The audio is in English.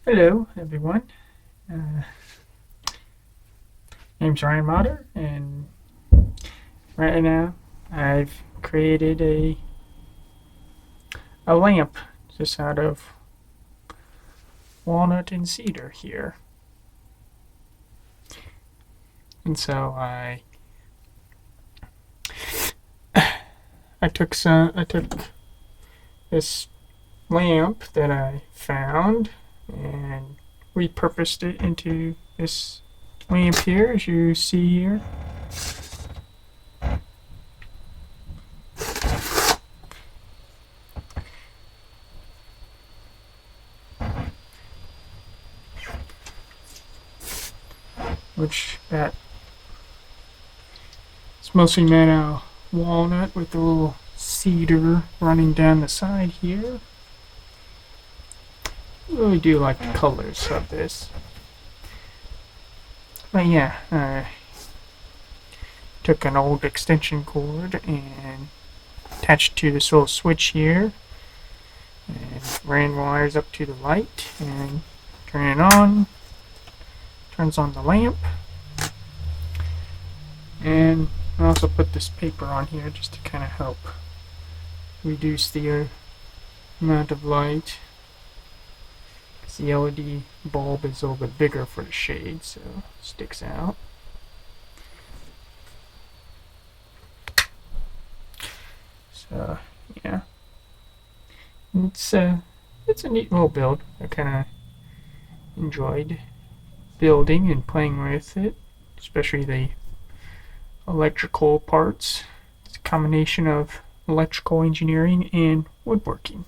Hello, everyone. Uh, name's Ryan Motter, and right now I've created a lamp just out of walnut and cedar here. And so I took this lamp that I found and repurposed it into this lamp here, as you see here. Which that it's mostly made out of walnut with a little cedar running down the side here. I really do like the colors of this. But yeah, I took an old extension cord and attached to this little switch here and ran wires up to the light and turn it on. Turns on the lamp. And I also put this paper on here just to kind of help reduce the amount of light. Because the LED bulb is a little bit bigger for the shade, so it sticks out. So yeah, it's a neat little build. I kind of enjoyed building and playing with it, especially the electrical parts. It's a combination of electrical engineering and woodworking.